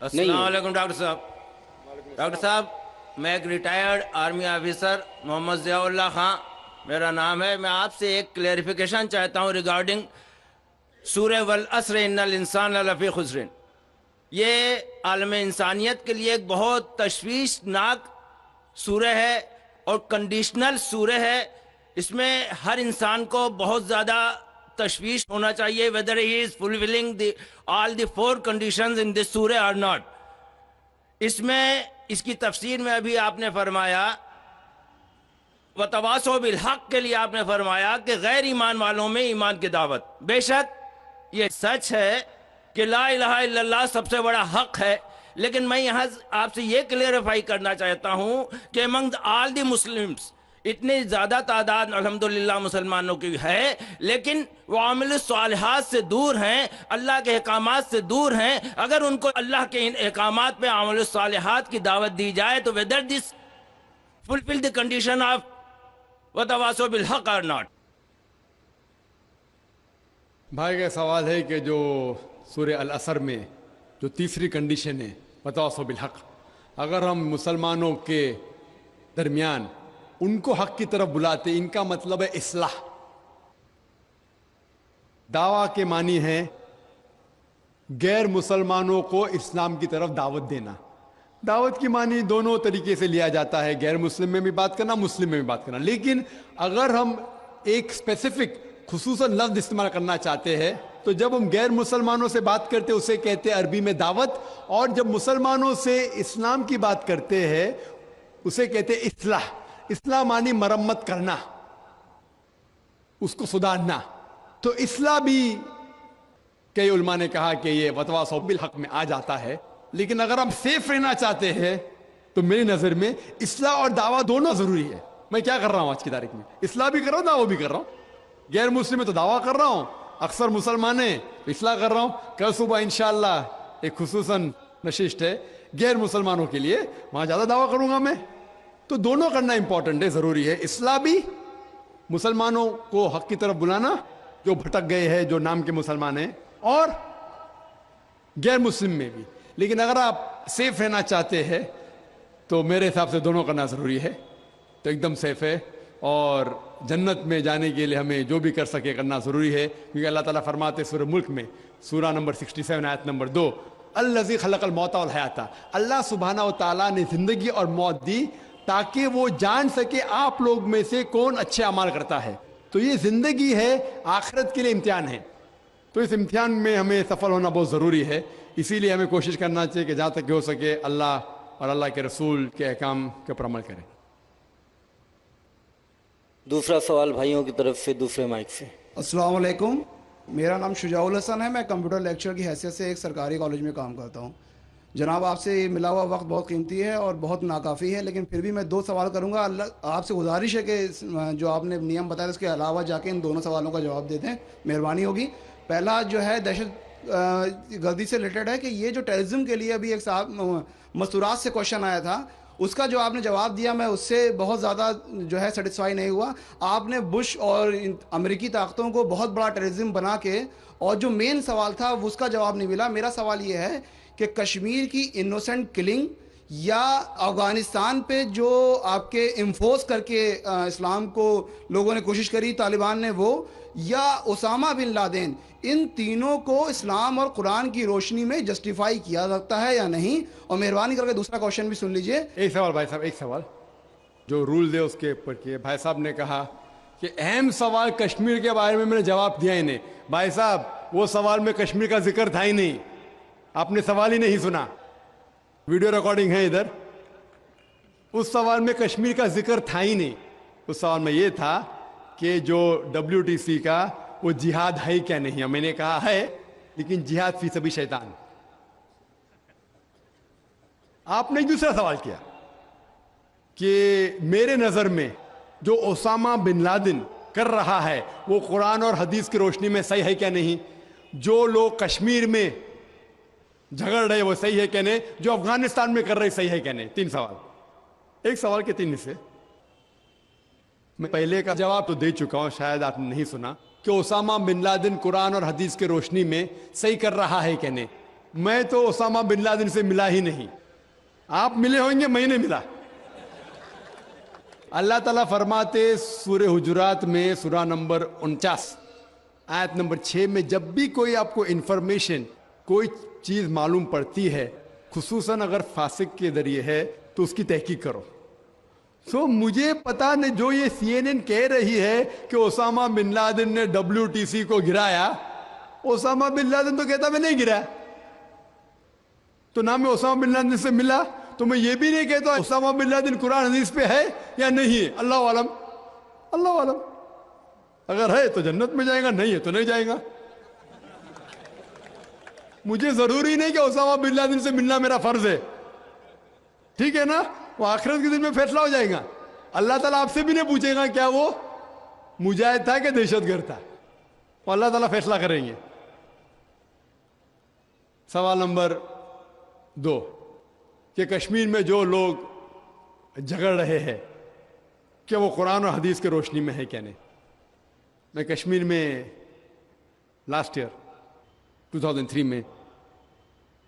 نہیں السلام ہے۔ علیکم ڈاکٹر صاحب. ڈاکٹر صاحب میں ایک ریٹائرڈ آرمی آفیسر محمد ضیاء اللہ خان میرا نام ہے. میں آپ سے ایک کلیریفیکیشن چاہتا ہوں ریگارڈنگ سورہ والعصر ان الانسان لفی خسر. یہ عالم انسانیت کے لیے ایک بہت تشویشناک سورہ ہے اور کنڈیشنل سورہ ہے. اس میں ہر انسان کو بہت زیادہ تشویش ہونا چاہیے whether he is fulfilling all the four conditions in this surah or not. اس میں اس کی تفسیر میں ابھی آپ نے فرمایا وَتَوَاصَوْا بِالْحَقِّ کے لیے آپ نے فرمایا کہ غیر ایمان والوں میں ایمان کی دعوت. بے شک یہ سچ ہے کہ لا الہ الا اللہ سب سے بڑا حق ہے، لیکن میں یہاں آپ سے یہ کلیئرفائی کرنا چاہتا ہوں کہ among all the Muslims اتنی زیادہ تعداد الحمدللہ مسلمانوں کی ہے، لیکن وہ عامل الصالحات سے دور ہیں، اللہ کے احکامات سے دور ہیں. اگر ان کو اللہ کے ان احکامات پہ عامل الصالحات کی دعوت دی جائے تو whether this fulfill the condition of وَتَوَاصَوْا بِالْحَقِّ or not. بھائی کا سوال ہے کہ جو سورہ العصر میں جو تیسری کنڈیشن ہے وتواصوا بالحق، اگر ہم مسلمانوں کے درمیان ان کو حق کی طرف بلاتے، ان کا مطلب ہے اصلاح. دعویٰ کے معنی ہے غیر مسلمانوں کو اسلام کی طرف دعوت دینا. دعوت کی معنی دونوں طریقے سے لیا جاتا ہے، غیر مسلم میں بھی بات کرنا، مسلم میں بھی بات کرنا. لیکن اگر ہم ایک اسپیسیفک خصوصاً لفظ استعمال کرنا چاہتے ہیں تو جب ہم غیر مسلمانوں سے بات کرتے اسے کہتے ہیں عربی میں دعوت، اور جب مسلمانوں سے اسلام کی بات کرتے ہیں اسے کہتے ہیں اصلاح. اصلاح معنی مرمت کرنا، اس کو سدھارنا. تو اصلاح بھی کئی علماء نے کہا کہ یہ وتواصوا بالحق میں آ جاتا ہے. لیکن اگر ہم سیف رہنا چاہتے ہیں تو میری نظر میں اصلاح اور دعویٰ دونوں ضروری ہے. میں کیا کر رہا ہوں آج کی تاریخ میں؟ اصلاح بھی کر رہا ہوں، دعویٰ بھی کر رہا ہوں. غیر مسلم میں تو دعویٰ کر رہا ہوں، اکثر مسلمان ہیں اصلاح کر رہا ہوں. کل صبح انشاءاللہ ایک خصوصاً نشست ہے غیر مسلمانوں کے لیے، وہاں زیادہ دعویٰ کروں گا میں. تو دونوں کرنا امپورٹنٹ ہے، ضروری ہے. اصلاح بھی، مسلمانوں کو حق کی طرف بلانا جو بھٹک گئے ہیں، جو نام کے مسلمان ہیں، اور غیر مسلم میں بھی. لیکن اگر آپ سیف رہنا چاہتے ہیں تو میرے حساب سے دونوں کرنا ضروری ہے. تو ایک دم سیف ہے، اور جنت میں جانے کے لیے ہمیں جو بھی کر سکے کرنا ضروری ہے. کیونکہ اللہ تعالیٰ فرماتے سورہ ملک میں سورہ نمبر 67 آیت نمبر 2 الذی خلق الموت والحیات، اللہ سبحانہ و تعالیٰ نے زندگی اور موت دی تاکہ وہ جان سکے آپ لوگ میں سے کون اچھے اعمال کرتا ہے. تو یہ زندگی ہے، آخرت کے لیے امتحان ہے. تو اس امتحان میں ہمیں سفل ہونا بہت ضروری ہے. اسی لیے ہمیں کوشش کرنا چاہیے کہ جہاں تک ہو سکے اللہ اور اللہ کے رسول کے احکام کے اوپر عمل کریں. دوسرا سوال بھائیوں کی طرف سے دوسرے مائک سے. السلام علیکم، میرا نام شجاع الحسن ہے. میں کمپیوٹر لیکچر کی حیثیت سے ایک سرکاری کالج میں کام کرتا ہوں. جناب آپ سے ملا ہوا وقت بہت قیمتی ہے اور بہت ناکافی ہے، لیکن پھر بھی میں 2 سوال کروں گا. اللہ آپ سے گزارش ہے کہ جو آپ نے نیم بتایا اس کے علاوہ جا کے ان دونوں سوالوں کا جواب دے دیں، مہربانی ہوگی. پہلا جو ہے دہشت گردی سے ریلیٹڈ ہے کہ یہ جو ٹیررزم کے لیے ابھی ایک صاحب مستورات سے کوشچن آیا تھا، اس کا جو آپ نے جواب دیا میں اس سے بہت زیادہ جو ہے سیٹسفائی نہیں ہوا. آپ نے بش اور امریکی طاقتوں کو بہت بڑا ٹیررزم بنا کے، اور جو مین سوال تھا اس کا جواب نہیں ملا. میرا سوال یہ ہے کہ کشمیر کی انوسنٹ کلنگ یا افغانستان پہ جو آپ کے انفورس کر کے اسلام کو لوگوں نے کوشش کری طالبان نے، وہ یا اسامہ بن لادن، ان تینوں کو اسلام اور قرآن کی روشنی میں جسٹیفائی کیا سکتا ہے یا نہیں؟ اور مہربانی کر کے دوسرا کوشچن بھی سن لیجئے. ایک سوال بھائی صاحب، ایک سوال جو رولز ہے اس کے اوپر کیے. بھائی صاحب نے کہا کہ اہم سوال کشمیر کے بارے میں نے جواب دیا ہی نہیں. بھائی صاحب وہ سوال میں کشمیر کا ذکر تھا ہی نہیں، آپ نے سوال ہی نہیں سنا. ویڈیو ریکارڈنگ ہے ادھر. اس سوال میں کشمیر کا ذکر تھا ہی نہیں. اس سوال میں یہ تھا کہ جو WTC کا وہ جہاد ہے کیا نہیں. میں نے کہا ہے، لیکن جہاد فی سبیل شیطان. آپ نے دوسرا سوال کیا کہ میرے نظر میں جو اسامہ بن لادن کر رہا ہے وہ قرآن اور حدیث کی روشنی میں صحیح ہے کیا نہیں. جو لوگ کشمیر میں جھگڑ رہے وہ صحیح ہے کیا نہیں. جو افغانستان میں کر رہے صحیح ہے کیا نہیں. 3 سوال، ایک سوال کے 3 حصے. میں پہلے کا جواب تو دے چکا ہوں، شاید آپ نے نہیں سنا، کہ اسامہ بن لادن قرآن اور حدیث کی روشنی میں صحیح کر رہا ہے کہ نہیں. میں تو اسامہ بن لادن سے ملا ہی نہیں. آپ ملے ہوں گے, میں نہیں ملا. اللہ تعالیٰ فرماتے سورہ حجرات میں سورہ نمبر 49 آیت نمبر 6 میں, جب بھی کوئی آپ کو انفارمیشن کوئی چیز معلوم پڑتی ہے, خصوصاً اگر فاسق کے ذریعے ہے, تو اس کی تحقیق کرو. سو مجھے پتا نہیں, جو یہ CNN کہہ رہی ہے کہ اسامہ بن لادن نے WTC کو گرایا, اسامہ بن لادن تو کہتا میں نہیں گرایا. تو نہ میں اسامہ بن لادن سے ملا, تو میں یہ بھی نہیں کہتا اسامہ بن لادن قرآن حدیث پہ ہے یا نہیں ہے. اللہ عالم, اللہ عالم. اگر ہے تو جنت میں جائے گا, نہیں ہے تو نہیں جائے گا. مجھے ضروری نہیں کہ اسامہ بن لادن سے ملنا میرا فرض ہے, ٹھیک ہے نا. وہ آخرت کے دن میں فیصلہ ہو جائے گا. اللہ تعالیٰ آپ سے بھی نہیں پوچھے گا کیا وہ مجاہد تھا کہ دہشت گرد تھا, وہ اللہ تعالیٰ فیصلہ کریں گے. سوال نمبر 2 کہ کشمیر میں جو لوگ جھگڑ رہے ہیں کہ وہ قرآن اور حدیث کے روشنی میں ہے کیا نہیں. میں کشمیر میں لاسٹ ایئر 2003 میں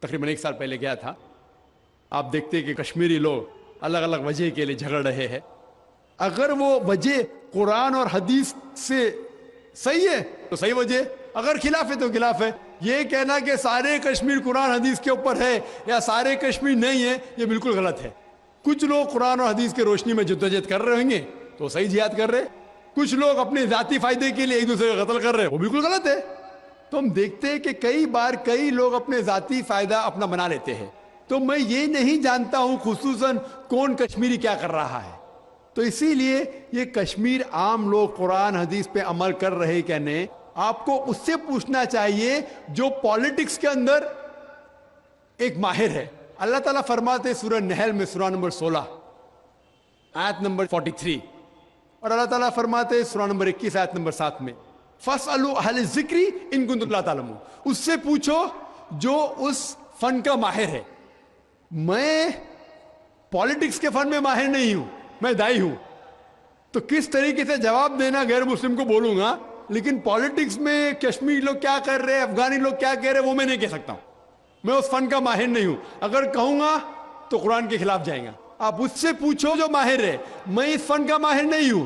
تقریباً 1 سال پہلے گیا تھا. آپ دیکھتے کہ کشمیری لوگ الگ الگ وجہ کے لیے جھگڑ رہے ہیں. اگر وہ وجہ قرآن اور حدیث سے صحیح ہے تو صحیح وجہ, اگر خلاف ہے تو خلاف ہے. یہ کہنا کہ سارے کشمیر قرآن حدیث کے اوپر ہے یا سارے کشمیر نہیں ہے, یہ بالکل غلط ہے. کچھ لوگ قرآن اور حدیث کے روشنی میں جدوجہد کر رہے ہوں گے تو صحیح جہاد کر رہے, کچھ لوگ اپنے ذاتی فائدے کے لیے ایک دوسرے کا قتل کر رہے, وہ بالکل غلط ہے. تو ہم دیکھتے ہیں کہ کئی بار کئی لوگ اپنے ذاتی فائدہ اپنا بنا لیتے ہیں. تو میں یہ نہیں جانتا ہوں خصوصاً کون کشمیری کیا کر رہا ہے. تو اسی لیے یہ کشمیر عام لوگ قرآن حدیث پہ عمل کر رہے کیا نہیں, آپ کو اس سے پوچھنا چاہیے جو پالیٹکس کے اندر ایک ماہر ہے. اللہ تعالیٰ فرماتے سورہ نحل میں سورہ نمبر 16 آیت نمبر 43, اور اللہ تعالیٰ فرماتے سورہ نمبر 21 آیت نمبر 7 میں فَاسْأَلُوا أَهْلَ الذِّكْرِ إِن كُنتُمْ لَا تَعْلَمُونَ. اس سے پوچھو جو اس فن کا ماہر ہے. میں پالیٹکس کے فن میں ماہر نہیں ہوں, میں دائی ہوں, تو کس طریقے سے جواب دینا غیر مسلم کو بولوں گا. لیکن پالیٹکس میں کشمیری لوگ کیا کر رہے ہیں, افغانی لوگ کیا کہہ رہے ہیں, وہ میں نہیں کہہ سکتا ہوں. میں اس فن کا ماہر نہیں ہوں. اگر کہوں گا تو قرآن کے خلاف جائیں گا. آپ اس سے پوچھو جو ماہر ہے. میں اس فن کا ماہر نہیں ہوں,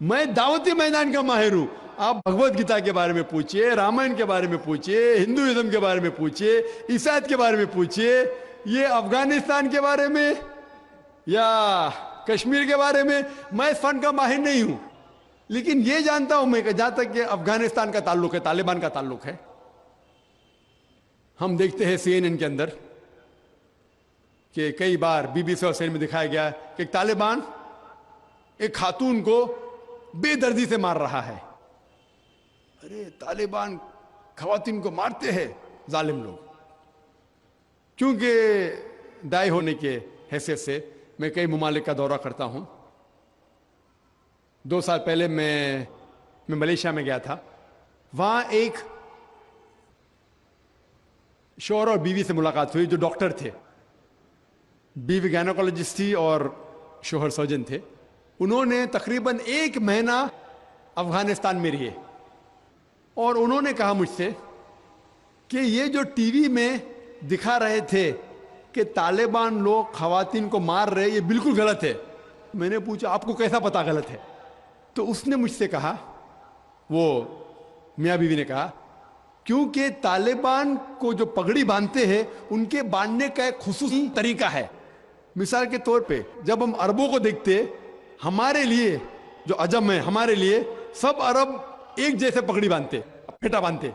میں دعوتی میدان کا ماہر ہوں. آپ بھگوت گیتا کے بارے میں پوچھئے, رامائن کے بارے میں پوچھئے, ہندوازم کے بارے میں پوچھئے, عیسائیت کے بارے میں پوچھئے, یہ افغانستان کے بارے میں یا کشمیر کے بارے میں. میں اس فن کا ماہر نہیں ہوں, لیکن یہ جانتا ہوں میں کہ جہاں تک کہ افغانستان کا تعلق ہے, طالبان کا تعلق ہے, ہم دیکھتے ہیں CNN کے اندر کہ کئی بار BBC اور CNN میں دکھایا گیا کہ طالبان ایک خاتون کو بے دردی سے مار رہا ہے. ارے طالبان خواتین کو مارتے ہیں ظالم لوگ. کیونکہ دائی ہونے کے حیثیت سے میں کئی ممالک کا دورہ کرتا ہوں. 2 سال پہلے میں ملیشیا میں گیا تھا. وہاں ایک شوہر اور بیوی سے ملاقات ہوئی جو ڈاکٹر تھے. بیوی گائنوکالوجسٹ تھی اور شوہر سرجن تھے. انہوں نے تقریباً 1 مہینہ افغانستان میں رہے, اور انہوں نے کہا مجھ سے کہ یہ جو ٹی وی میں دکھا رہے تھے کہ طالبان لوگ خواتین کو مار رہے, یہ بالکل غلط ہے. میں نے پوچھا آپ کو کیسا پتا غلط ہے؟ تو اس نے مجھ سے کہا, وہ میاں بیوی نے کہا, کیونکہ طالبان کو جو پگڑی باندھتے ہیں ان کے باندھنے کا ایک خصوصی طریقہ ہے. مثال کے طور پہ جب ہم عربوں کو دیکھتے, ہمارے لیے جو عجم ہے, ہمارے لیے سب عرب ایک جیسے پگڑی باندھتے, پھیٹا باندھتے,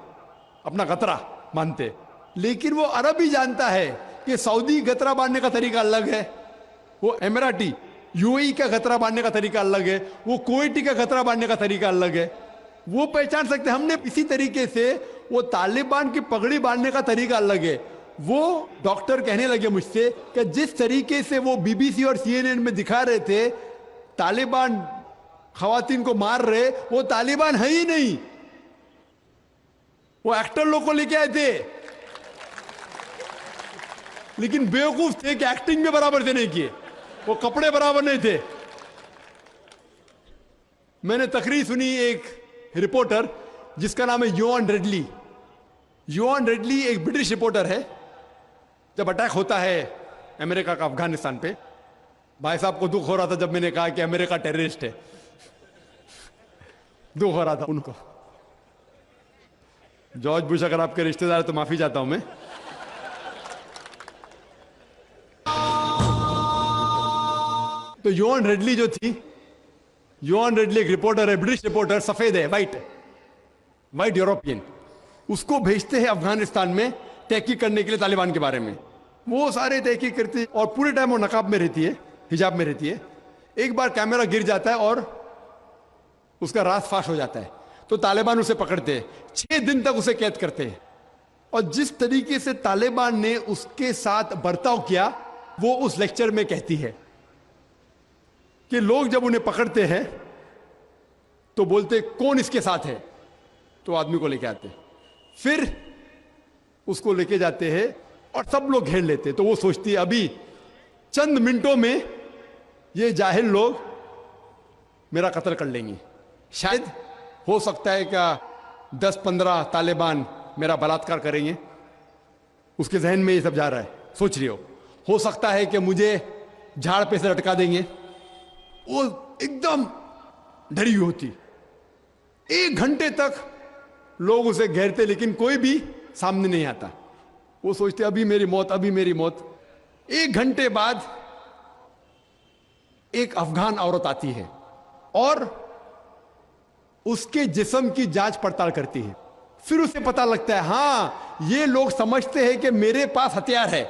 اپنا غترہ باندھتے. لیکن وہ عرب ہی جانتا ہے کہ سعودی غترہ باندھنے کا طریقہ الگ ہے, وہ اماراتی UAE کا غترہ باندھنے کا طریقہ الگ ہے, وہ کویٹی کا غترہ باندھنے کا طریقہ الگ ہے. وہ پہچان سکتے. ہم نے اسی طریقے سے وہ طالبان کی پگڑی باندھنے کا طریقہ الگ ہے. وہ ڈاکٹر کہنے لگے مجھ سے کہ جس طریقے سے وہ BBC اور CNN میں دکھا رہے تھے طالبان خواتین کو مار رہے, وہ طالبان ہے ہی نہیں, وہ ایکٹر لوگ کو لے کے آئے تھے. لیکن بیوقوف تھے کہ ایکٹنگ میں برابر سے نہیں کیے, وہ کپڑے برابر نہیں تھے. میں نے تقریر سنی ایک رپورٹر جس کا نام ہے یوان ریڈلی. یوان ریڈلی ایک برٹش رپورٹر ہے. جب اٹیک ہوتا ہے امریکہ کا افغانستان پہ, بھائی صاحب کو دکھ ہو رہا تھا جب میں نے کہا کہ امریکہ ٹیررسٹ ہے, دکھ ہو رہا تھا ان کو. جارج بش اگر آپ کے رشتہ دار تو معافی چاہتا ہوں میں. تو یوان ریڈلی جو تھی, یوان ریڈلی ایک رپورٹر ہے, برٹش رپورٹر, سفید ہے, وائٹ یورپین. اس کو بھیجتے ہیں افغانستان میں تحقیق کرنے کے لیے طالبان کے بارے میں. وہ سارے تحقیق کرتے اور پورے ٹائم وہ نقاب میں رہتی ہے, حجاب میں رہتی ہے. ایک بار کیمرہ گر جاتا ہے اور اس کا راز فاش ہو جاتا ہے, تو طالبان اسے پکڑتے ہیں, 6 دن تک اسے قید کرتے ہیں. اور جس طریقے سے طالبان نے اس کے ساتھ برتاؤ کیا وہ اس لیکچر میں کہتی ہے کہ لوگ جب انہیں پکڑتے ہیں تو بولتے کون اس کے ساتھ ہے, تو آدمی کو لے کے آتے, پھر اس کو لے کے جاتے ہیں اور سب لوگ گھیر لیتے. تو وہ سوچتی ہے ابھی چند منٹوں میں یہ جاہل لوگ میرا قتل کر لیں گے. شاید ہو سکتا ہے کہ 10-15 طالبان میرا بلاತ್کار کریں گے. اس کے ذہن میں یہ سب جا رہا ہے, سوچ رہی ہو سکتا ہے کہ مجھے جھاڑ پہ سے لٹکا دیں گے. وہ ایک دم ڈری ہوئی ہوتی. 1 گھنٹے تک لوگ اسے گھیرتے لیکن کوئی بھی سامنے نہیں آتا. وہ سوچتے ابھی میری موت, ابھی میری موت. 1 گھنٹے بعد ایک افغان عورت آتی ہے اور اس کے جسم کی جانچ پڑتال کرتی ہے. پھر اسے پتا لگتا ہے ہاں یہ لوگ سمجھتے ہیں کہ میرے پاس ہتھیار ہے.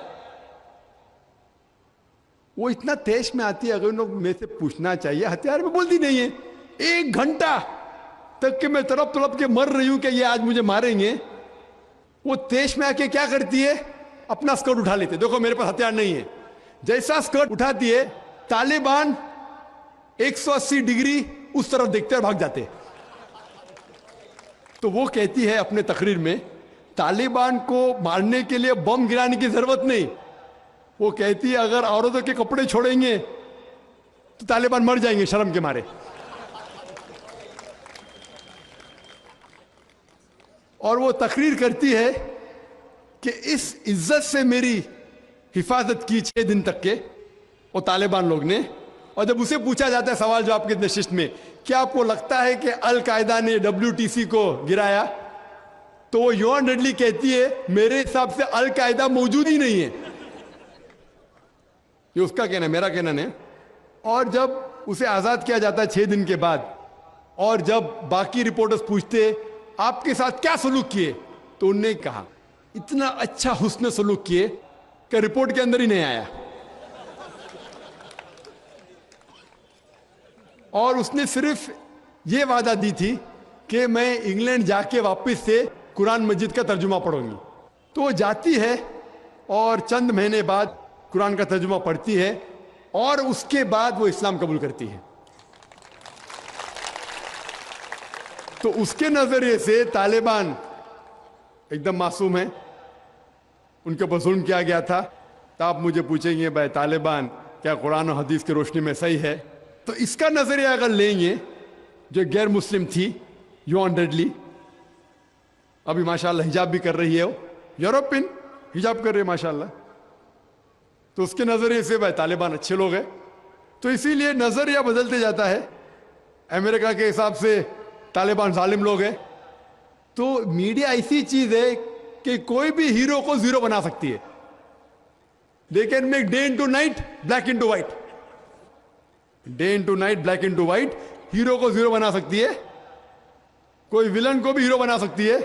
وہ اتنا تیش میں آتی ہے, اگر لوگ میں سے پوچھنا چاہیے ہتھیار میں, بولتی نہیں ہے. 1 گھنٹہ تک کہ میں تڑپ کے مر رہی ہوں کہ یہ آج مجھے ماریں گے. وہ تیش میں آ کے کیا کرتی ہے, اپنا اسکرٹ اٹھا لیتے, دیکھو میرے پاس ہتھیار نہیں ہے. جیسا اسکرٹ اٹھاتی ہے طالبان 180 ڈگری اس طرف دیکھتے اور بھاگ جاتے. تو وہ کہتی ہے اپنے تقریر میں طالبان کو مارنے کے لیے بم گرانے کی ضرورت نہیں. وہ کہتی ہے اگر عورتوں کے کپڑے چھوڑیں گے تو طالبان مر جائیں گے شرم کے مارے. اور وہ تقریر کرتی ہے کہ اس عزت سے میری حفاظت کی 6 دن تک کے وہ طالبان لوگ نے. اور جب اسے پوچھا جاتا ہے سوال جواب کی نشست میں کیا آپ کو لگتا ہے کہ القاعدہ نے WTC کو گرایا, تو وہ یوان ریڈلی کہتی ہے میرے حساب سے القاعدہ موجود ہی نہیں ہے. یہ اس کا کہنا ہے, میرا کہنا نہیں. اور جب اسے آزاد کیا جاتا ہے 6 دن کے بعد, اور جب باقی رپورٹرز پوچھتے آپ کے ساتھ کیا سلوک کیے, تو انہوں نے کہا اتنا اچھا حسن سلوک کیے کہ رپورٹ کے اندر ہی نہیں آیا. اور اس نے صرف یہ وعدہ دی تھی کہ میں انگلینڈ جا کے واپس سے قرآن مجید کا ترجمہ پڑھوں گی. تو وہ جاتی ہے اور چند مہینے بعد قرآن کا ترجمہ پڑھتی ہے اور اس کے بعد وہ اسلام قبول کرتی ہے. تو اس کے نظریے سے طالبان ایک دم معصوم ہیں, ان کے اوپر ظلم کیا گیا تھا. تو آپ مجھے پوچھیں گے بھائی طالبان کیا قرآن و حدیث کی روشنی میں صحیح ہے؟ تو اس کا نظریہ اگر لیں گے, جو غیر مسلم تھی یوان ریڈلی, ابھی ماشاءاللہ حجاب بھی کر رہی ہے, وہ یورپین حجاب کر رہی ہے ماشاءاللہ, تو اس کے نظریے سے بھائی طالبان اچھے لوگ ہیں. تو اسی لیے نظریہ بدلتے جاتا ہے. امریکہ کے حساب سے طالبان ظالم لوگ ہیں. تو میڈیا ایسی چیز ہے کہ کوئی بھی ہیرو کو زیرو بنا سکتی ہے. They can make day into night, black into white. Day into night, black into white. Hero کو زیرو بنا سکتی ہے, کوئی ولن کو بھی ہیرو بنا سکتی ہے.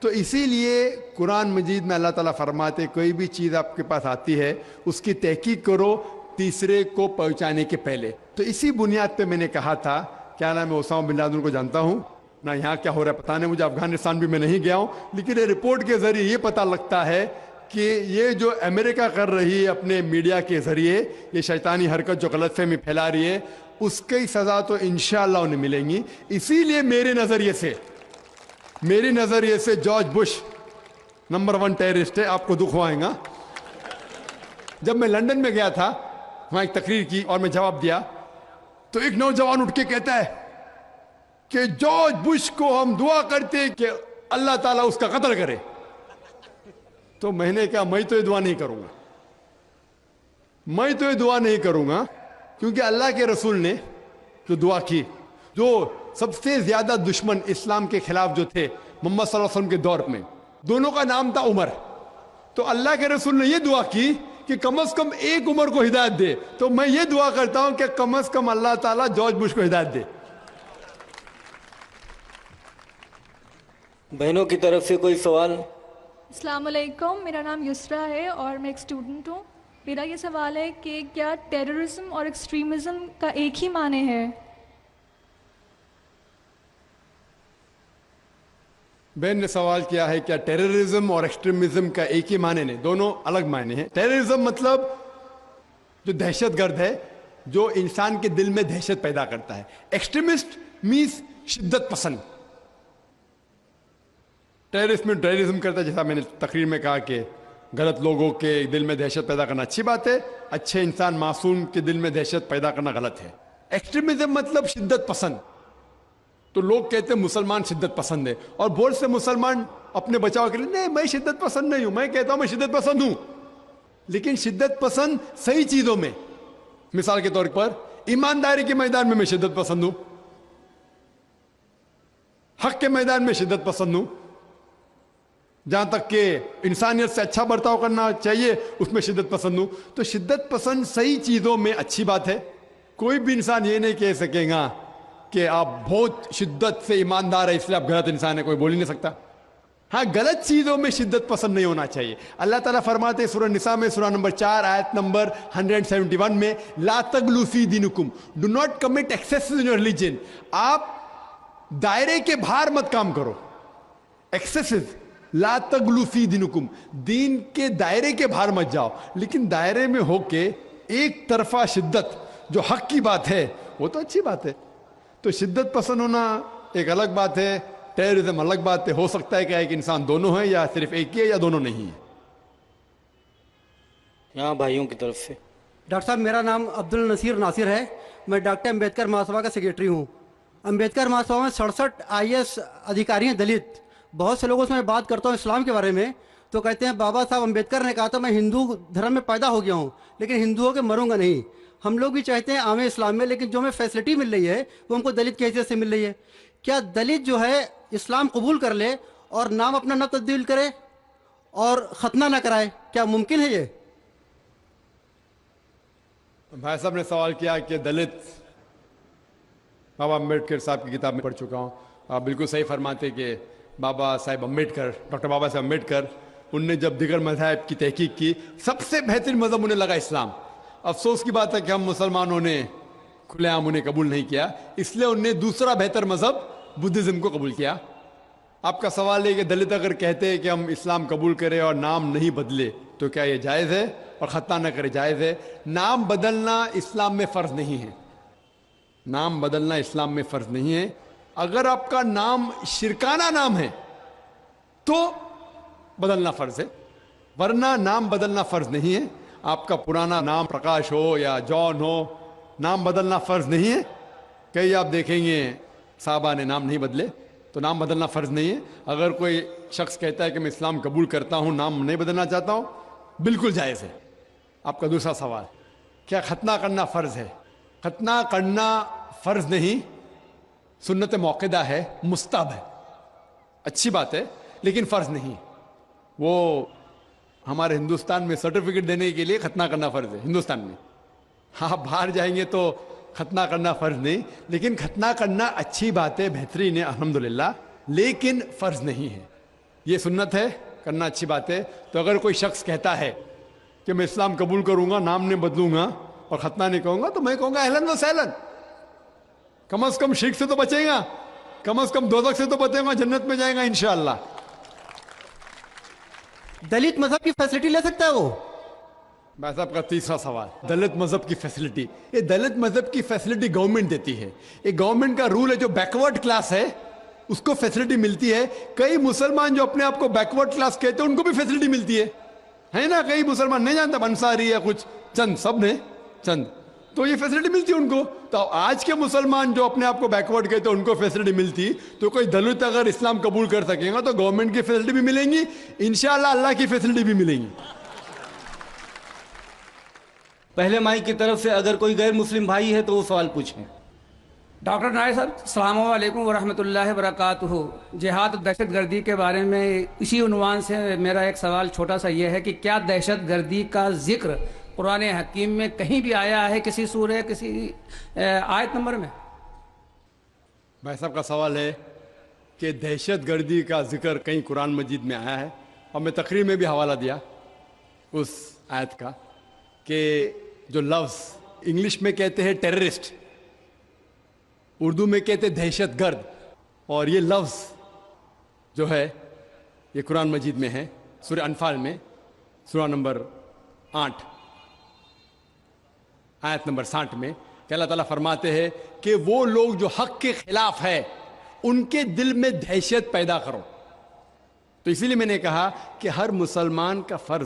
تو اسی لیے قرآن مجید میں اللہ تعالیٰ فرماتے کوئی بھی چیز آپ کے پاس آتی ہے اس کی تحقیق کرو تیسرے کو پہنچانے کے پہلے. تو اسی بنیاد پہ میں نے کہا تھا, کیا نام ہے, اسامہ بن لادن کو جانتا ہوں نہ, یہاں کیا ہو رہا ہے پتہ نہیں مجھے, افغانستان بھی میں نہیں گیا ہوں, لیکن یہ رپورٹ کے ذریعے یہ پتہ لگتا ہے کہ یہ جو امریکہ کر رہی ہے اپنے میڈیا کے ذریعے, یہ شیطانی حرکت جو غلط فہمی پھیلا رہی ہے, اس کی سزا تو انشاءاللہ انہیں ملیں گی. اسی لیے میرے نظریے سے جارج بش نمبر 1 ٹیررسٹ ہے. آپ کو دکھ ہوائیں گا. جب میں لندن میں گیا تھا, وہاں ایک تقریر کی اور میں جواب دیا, تو ایک نوجوان اٹھ کے کہتا ہے کہ جارج بش کو ہم دعا کرتے کہ اللہ تعالیٰ اس کا قتل کرے. تو میں نے کہا میں تو یہ دعا نہیں کروں گا, میں تو یہ دعا نہیں کروں گا, کیونکہ اللہ کے رسول نے جو دعا کی, جو سب سے زیادہ دشمن اسلام کے خلاف جو تھے محمد صلی اللہ علیہ وسلم کے دور میں, دونوں کا نام تھا عمر, تو اللہ کے رسول نے یہ دعا کی کہ کم از کم ایک عمر کو ہدایت دے. تو میں یہ دعا کرتا ہوں کہ کم از کم اللہ تعالیٰ جارج بش کو ہدایت دے. بہنوں کی طرف سے کوئی سوال؟ السلام علیکم, میرا نام یسرا ہے اور میں ایک اسٹوڈنٹ ہوں. میرا یہ سوال ہے کہ کیا ٹیررزم اور ایکسٹریمزم کا ایک ہی معنی ہے؟ بہن نے سوال کیا ہے کیا ٹیررزم اور ایکسٹریمزم کا ایک ہی معنی نہیں, دونوں الگ معنی ہیں. ٹیررزم مطلب جو دہشت گرد ہے, جو انسان کے دل میں دہشت پیدا کرتا ہے. ایکسٹریمسٹ مینس شدت پسند. ٹیررسٹ میں ٹیررزم کرتا ہے, جیسا میں نے تقریر میں کہا کہ غلط لوگوں کے دل میں دہشت پیدا کرنا اچھی بات ہے, اچھے انسان معصوم کے دل میں دہشت پیدا کرنا غلط ہے. ایکسٹریمزم مطلب شدت پسند. تو لوگ کہتے ہیں مسلمان شدت پسند ہے, اور بہت سے مسلمان اپنے بچاؤ کے لیے نہیں میں شدت پسند نہیں ہوں, میں کہتا ہوں میں شدت پسند ہوں, لیکن شدت پسند صحیح چیزوں میں. مثال کے طور پر ایمانداری کے میدان میں شدت پسند ہوں, حق کے میدان میں شدت پسند ہوں, جہاں تک کہ انسانیت سے اچھا برتاؤ کرنا چاہیے اس میں شدت پسند ہوں. تو شدت پسند صحیح چیزوں میں اچھی بات ہے. کوئی بھی انسان یہ نہیں کہہ سکے گا کہ آپ بہت شدت سے ایماندار ہے اس لیے آپ غلط انسان ہے, کوئی بول ہی نہیں سکتا. ہاں غلط چیزوں میں شدت پسند نہیں ہونا چاہیے. اللہ تعالیٰ فرماتے ہیں سورہ نساء میں سورہ نمبر 4 آیت نمبر 171 میں, لا تغلوا فی دینکم, do not commit excess in your religion. آپ دائرے کے باہر مت کام کرو. ایکسیسز, لا تغلوا فی دینکم, دین کے دائرے کے باہر مت جاؤ, لیکن دائرے میں ہو کے ایک طرفہ شدت جو حق کی بات ہے وہ تو اچھی بات ہے. تو شدت پسند ہونا ایک الگ بات ہے, ٹیررزم الگ بات ہے. ہو سکتا ہے کہ ایک انسان دونوں ہے, یا صرف ایک ہی ہے, یا دونوں نہیں ہے. یہاں بھائیوں کی طرف سے. ڈاکٹر صاحب میرا نام عبد النصیر ناصر ہے, میں ڈاکٹر امبیڈکر مہاسبھا کا سیکریٹری ہوں. امبیڈکر مہاسبھا میں 67 IAS ادھیکاری ہیں دلت. بہت سے لوگوں سے میں بات کرتا ہوں اسلام کے بارے میں تو کہتے ہیں بابا صاحب امبیڈکر نے کہا تھا میں ہندو دھرم میں پیدا ہو گیا ہوں لیکن ہندوؤں کے مروں گا نہیں. ہم لوگ بھی چاہتے ہیں عام اسلام میں, لیکن جو ہمیں فیسلٹی مل رہی ہے وہ ہم کو دلت کی حیثیت سے مل رہی ہے. کیا دلت جو ہے اسلام قبول کر لے اور نام اپنا نہ تبدیل کرے اور ختنہ نہ کرائے, کیا ممکن ہے یہ؟ بھائی صاحب نے سوال کیا کہ دلت, بابا امبیڈکر صاحب کی کتاب میں پڑھ چکا ہوں. آپ بالکل صحیح فرماتے کہ بابا صاحب امبیڈکر, ڈاکٹر بابا صاحب امبیڈکر, ان نے جب دیگر مذاہب کی تحقیق کی سب سے بہترین مذہب انہیں لگا اسلام. افسوس کی بات ہے کہ ہم مسلمانوں نے کھلے عام انہیں قبول نہیں کیا, اس لیے انہوں نے دوسرا بہتر مذہب بدھزم کو قبول کیا. آپ کا سوال ہے کہ دلت اگر کہتے ہیں کہ ہم اسلام قبول کریں اور نام نہیں بدلے تو کیا یہ جائز ہے, اور ختنہ نہ کرے جائز ہے؟ نام بدلنا اسلام میں فرض نہیں ہے. نام بدلنا اسلام میں فرض نہیں ہے. اگر آپ کا نام شرکانہ نام ہے تو بدلنا فرض ہے, ورنہ نام بدلنا فرض نہیں ہے. آپ کا پرانا نام پرکاش ہو یا جان ہو, نام بدلنا فرض نہیں ہے. کئی آپ دیکھیں گے صحابہ نے نام نہیں بدلے, تو نام بدلنا فرض نہیں ہے. اگر کوئی شخص کہتا ہے کہ میں اسلام قبول کرتا ہوں, نام نہیں بدلنا چاہتا ہوں, بالکل جائز ہے. آپ کا دوسرا سوال, کیا ختنہ کرنا فرض ہے؟ ختنہ کرنا فرض نہیں, سنت موقدہ ہے, مستحب ہے, اچھی بات ہے, لیکن فرض نہیں. وہ ہمارے ہندوستان میں سرٹیفکیٹ دینے کے لیے ختنہ کرنا فرض ہے ہندوستان میں. ہاں باہر جائیں گے تو ختنہ کرنا فرض نہیں, لیکن ختنہ کرنا اچھی بات ہے, بہترین ہے الحمدللہ, لیکن فرض نہیں ہے. یہ سنت ہے, کرنا اچھی بات ہے. تو اگر کوئی شخص کہتا ہے کہ میں اسلام قبول کروں گا, نام نہیں بدلوں گا اور ختنہ نہیں کہوں گا, تو میں کہوں گا اہلاً و سہلاً, کم از کم شرک سے تو بچیں گا, کم از کم دوزخ سے تو بچیں گا, جنت میں جائیں گا انشاءاللہ. دلت مذہب کی فیسلٹی لے سکتا ہے وہ؟ بھائی صاحب کا تیسرا سوال, دلت مذہب کی فیسلٹی. یہ دلت مذہب کی فیسلٹی گورنمنٹ دیتی ہے. یہ گورنمنٹ کا رول ہے, جو بیکورڈ کلاس ہے اس کو فیسلٹی ملتی ہے. کئی مسلمان جو اپنے آپ کو بیکورڈ کلاس کہتے ہیں ان کو بھی فیسلٹی ملتی ہے نا. کئی مسلمان نہیں جانتا, انصاری ہے کچھ چند, سب نے چند. تو یہ فیسلٹی ملتی ان کو. تو آج کے مسلمان جو اپنے آپ کو بیکورڈ کہتے ہیں ان کو فیسلٹی ملتی, تو کوئی دلت اگر اسلام قبول کر سکے گا تو گورنمنٹ کی فیسلٹی بھی ملیں گی, انشاءاللہ اللہ کی فیسلٹی بھی ملیں گی. پہلے مائی کی طرف سے اگر کوئی غیر مسلم بھائی ہے تو وہ سوال پوچھیں. ڈاکٹر نائر صاحب السلام علیکم ورحمۃ اللہ وبرکاتہ. جہاد و دہشت گردی کے بارے میں اسی عنوان سے میرا ایک سوال چھوٹا سا یہ ہے کہ کیا دہشت گردی کا ذکر قرآن حکیم میں کہیں بھی آیا ہے, کسی سورہ, کسی آیت نمبر میں؟ بھائی صاحب کا سوال ہے کہ دہشت گردی کا ذکر کہیں قرآن مجید میں آیا ہے, اور میں تقریر میں بھی حوالہ دیا اس آیت کا کہ جو لفظ انگلش میں کہتے ہیں ٹیررسٹ, اردو میں کہتے دہشت گرد, اور یہ لفظ جو ہے یہ قرآن مجید میں ہے سورہ انفال میں, سورہ نمبر 8 آیت نمبر 60 میں, کہ اللہ تعالیٰ فرماتے ہیں کہ وہ لوگ جو حق کے خلاف ہے ان کے دل میں دہشت پیدا کرو. تو اسی لیے میں نے کہا کہ ہر مسلمان کا فرض